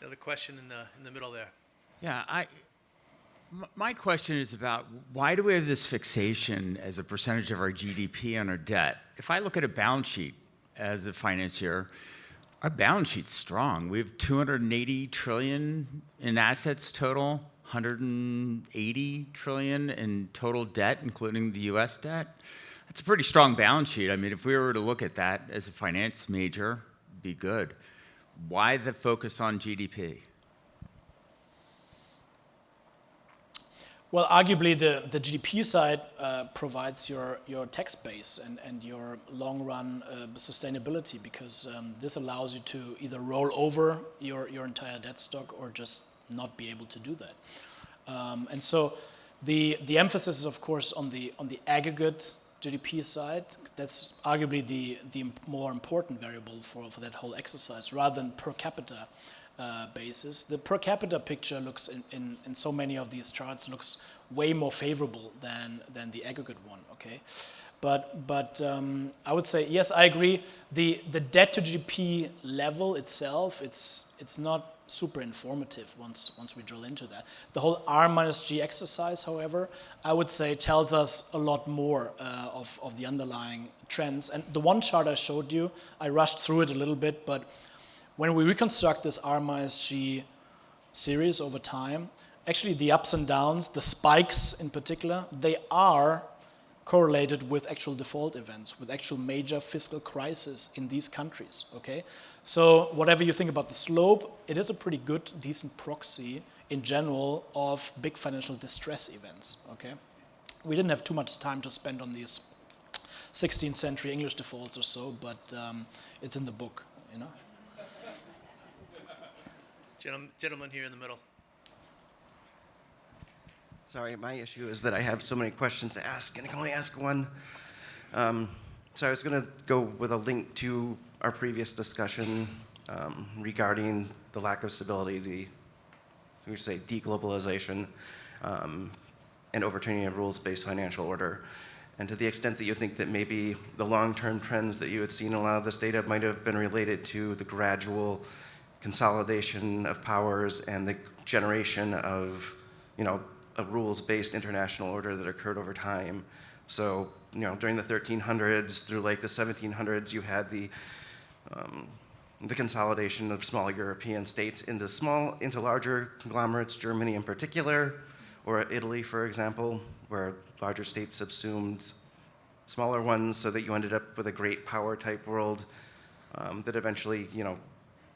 The other question in the middle there. Yeah, my question is about why do we have this fixation as a percentage of our GDP on our debt? If I look at a balance sheet as a financier, our balance sheet's strong. We have 280 trillion in assets total, 180 trillion in total debt, including the US debt. That's a pretty strong balance sheet. I mean, if we were to look at that as a finance major, it'd be good. Why the focus on GDP? Well, arguably the GDP side provides your tax base and your long-run sustainability, because this allows you to either roll over your entire debt stock or just not be able to do that. And so the emphasis is, of course, on the aggregate GDP side. That's arguably the more important variable for that whole exercise, rather than per capita basis. The per capita picture looks in so many of these charts looks way more favorable than the aggregate one, okay? But I would say, yes, I agree. The debt to GDP level itself, it's not super informative once we drill into that. The whole R minus G exercise, however, I would say tells us a lot more of the underlying trends. And the one chart I showed you, I rushed through it a little bit, but when we reconstruct this R minus G series over time, actually the ups and downs, the spikes in particular, they are correlated with actual default events, with actual major fiscal crisis in these countries, okay? So whatever you think about the slope, it is a pretty good, decent proxy in general of big financial distress events, okay? We didn't have too much time to spend on these 16th century English defaults or so, but it's in the book, you know? Gentleman here in the middle. Sorry, my issue is that I have so many questions to ask, and I can only ask one. So I was going to go with a link to our previous discussion regarding the lack of stability, we say deglobalization, and overturning of rules-based financial order. And to the extent that you think that maybe the long-term trends that you had seen in a lot of this data might have been related to the gradual consolidation of powers and the generation of, a rules-based international order that occurred over time. So, during the 1300s through like the 1700s, you had the consolidation of small European states into larger conglomerates, Germany in particular, or Italy, for example, where larger states subsumed smaller ones, so that you ended up with a great power-type world that eventually,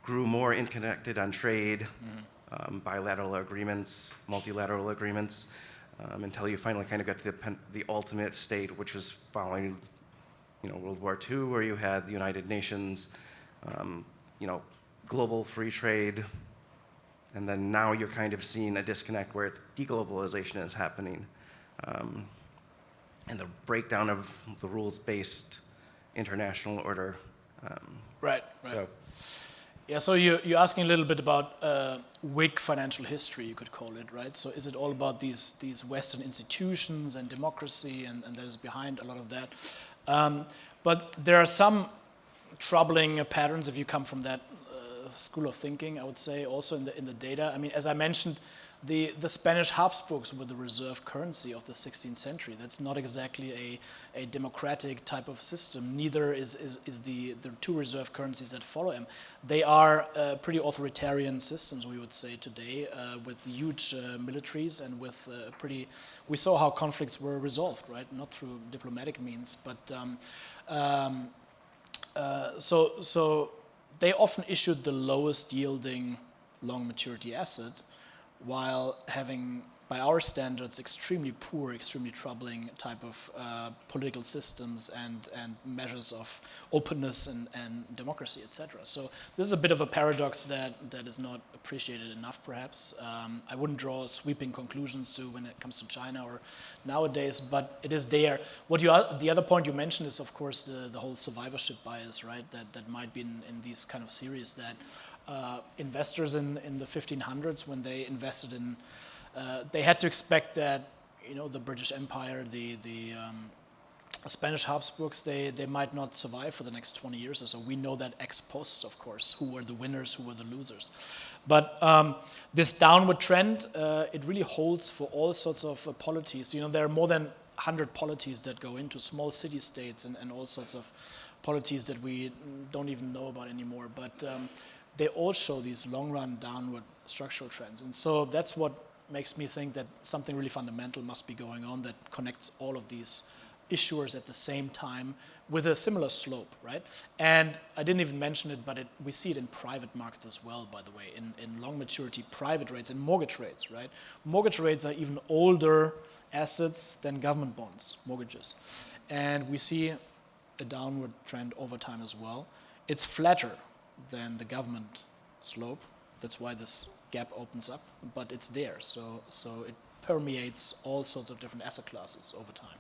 grew more interconnected on trade, bilateral agreements, multilateral agreements, until you finally kind of got to the ultimate state, which was following, World War II, where you had the United Nations, global free trade, and then now you're kind of seeing a disconnect where it's deglobalization is happening, and the breakdown of the rules-based international order. Right. So. Yeah, so you're asking a little bit about weak financial history, you could call it, right? So is it all about these Western institutions and democracy, and that is behind a lot of that? But there are some troubling patterns if you come from that school of thinking, I would say, also in the data. I mean, as I mentioned, the Spanish Habsburgs were the reserve currency of the 16th century. That's not exactly a democratic type of system. Neither is the two reserve currencies that follow them. They are pretty authoritarian systems, we would say today, with huge militaries and with we saw how conflicts were resolved, right? Not through diplomatic means, but so they often issued the lowest yielding long maturity asset, while having, by our standards, extremely poor, extremely troubling type of political systems and measures of openness and democracy, etc. So this is a bit of a paradox that is not appreciated enough, perhaps. I wouldn't draw sweeping conclusions to when it comes to China or nowadays, but it is there. The other point you mentioned is, of course, the whole survivorship bias, right? That might be in these kind of series that investors in the 1500s, when they invested in, they had to expect that, the British Empire, the Spanish Habsburgs, they might not survive for the next 20 years or so. We know that ex post, of course, who were the winners, who were the losers. But this downward trend, it really holds for all sorts of polities. There are more than 100 polities that go into small city-states and all sorts of polities that we don't even know about anymore. But they all show these long-run downward structural trends. And so that's what makes me think that something really fundamental must be going on that connects all of these issuers at the same time with a similar slope, right? And I didn't even mention it, but we see it in private markets as well, by the way, in long maturity private rates and mortgage rates, right? Mortgage rates are even older assets than government bonds, mortgages. And we see a downward trend over time as well. It's flatter than the government slope. That's why this gap opens up, but it's there. So it permeates all sorts of different asset classes over time.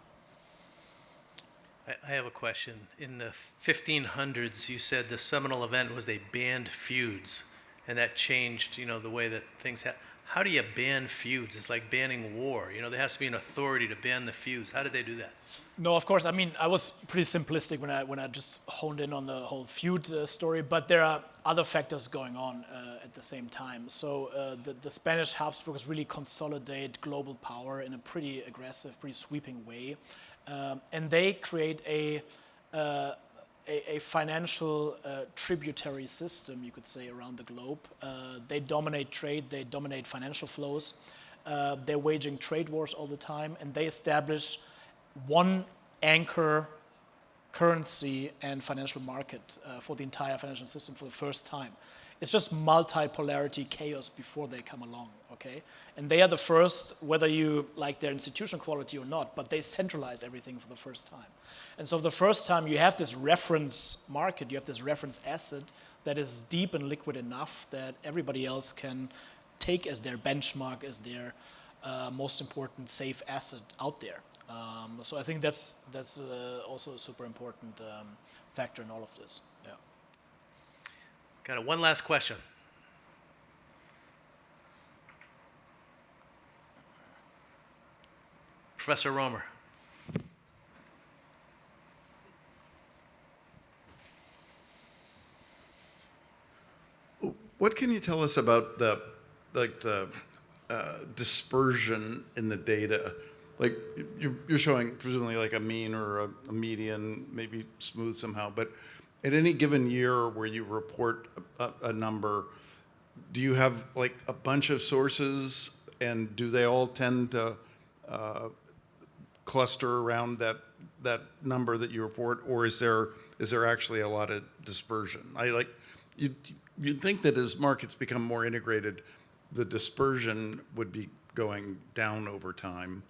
I have a question. In the 1500s, you said the seminal event was they banned feuds, and that changed, the way that things happen. How do you ban feuds? It's like banning war. There has to be an authority to ban the feuds. How did they do that? No, of course. I mean, I was pretty simplistic when I just honed in on the whole feud story, but there are other factors going on at the same time. So the Spanish Habsburgs really consolidate global power in a pretty aggressive, pretty sweeping way. And they create a financial tributary system, you could say, around the globe. They dominate trade, they dominate financial flows. They're waging trade wars all the time, and they establish one anchor currency and financial market for the entire financial system for the first time. It's just multipolarity chaos before they come along, okay? And they are the first, whether you like their institution quality or not, but they centralize everything for the first time. And so for the first time, you have this reference market, you have this reference asset that is deep and liquid enough that everybody else can take as their benchmark, as their most important safe asset out there. So I think that's also a super important factor in all of this. Yeah. Got one last question. Professor Romer. What can you tell us about the dispersion in the data? Like you're showing presumably like a mean or a median, maybe smooth somehow, but at any given year where you report a number, do you have like a bunch of sources, and do they all tend to cluster around that number that you report, or is there actually a lot of dispersion? You'd think that as markets become more integrated, the dispersion would be going down over time.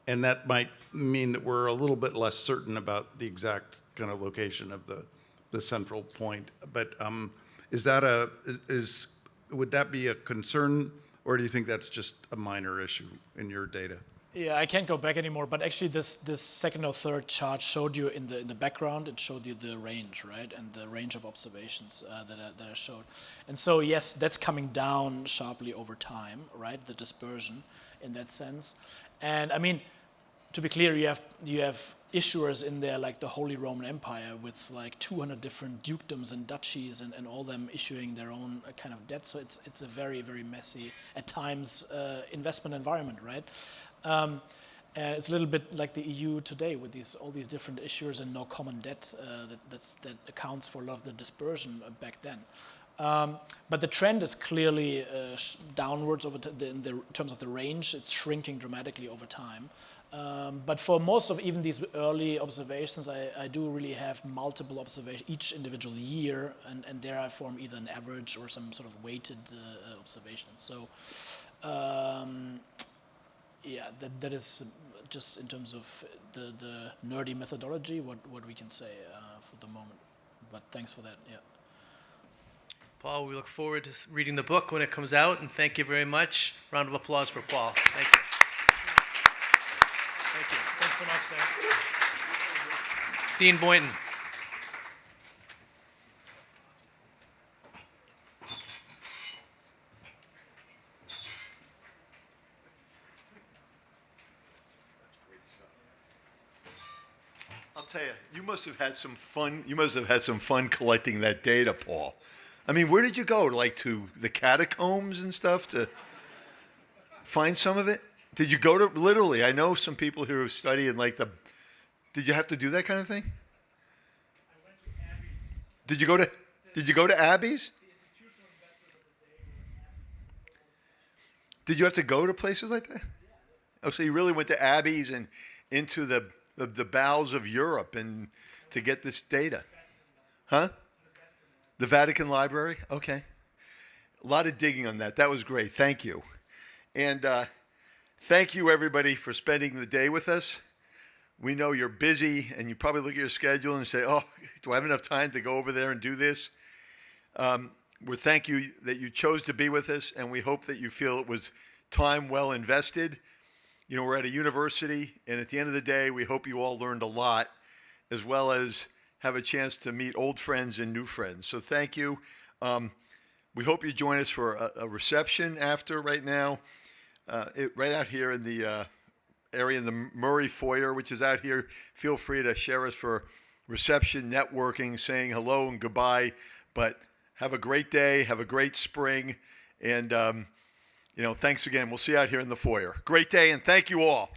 And that might mean that we're a little bit less certain about the exact kind of location of the central point. But would that be a concern, or do you think that's just a minor issue in your data? Yeah, I can't go back anymore, but actually this second or third chart showed you in the background, it showed you the range, right? And the range of observations that I showed. And so yes, that's coming down sharply over time, right? The dispersion in that sense. And I mean, to be clear, you have issuers in there like the Holy Roman Empire with like 200 different dukedoms and duchies and all them issuing their own kind of debt. So it's a very, very messy, at times, investment environment, right? And it's a little bit like the EU today with all these different issuers and no common debt that accounts for a lot of the dispersion back then. But the trend is clearly downwards in terms of the range. It's shrinking dramatically over time. But for most of even these early observations, I do really have multiple observations each individual year, and there I form either an average or some sort of weighted observation. So Yeah, that is just in terms of the nerdy methodology, what we can say for the moment. But thanks for that, yeah. Paul, we look forward to reading the book when it comes out, and thank you very much. Round of applause for Paul. Thank you. Thank you. Thanks so much, Dan. Dean Boynton. I'll tell you, you must have had some fun. You must have had some fun collecting that data, Paul. I mean, where did you go? Like to the catacombs and stuff to find some of it? Did you go to literally? I know some people who study in like the. Did you have to do that kind of thing? I went to Abby's. Did you go to? Did you go to Abby's? The institutional investors of the day were at Abby's. Did you have to go to places like that? Oh, so you really went to Abby's and into the bowels of Europe and to get this data, huh? The Vatican Library. Okay, a lot of digging on that. That was great. Thank you, and thank you everybody for spending the day with us. We know you're busy, and you probably look at your schedule and say, "Oh, do I have enough time to go over there and do this?" We thank you that you chose to be with us, and we hope that you feel it was time well invested. You know, we're at a university, and at the end of the day, we hope you all learned a lot, as well as have a chance to meet old friends and new friends. So thank you. We hope you join us for a reception after right now, right out here in the area in the Murray Foyer, which is out here. Feel free to share us for reception, networking, saying hello and goodbye. But have a great day. Have a great spring. And, thanks again. We'll see you out here in the foyer. Great day, and thank you all.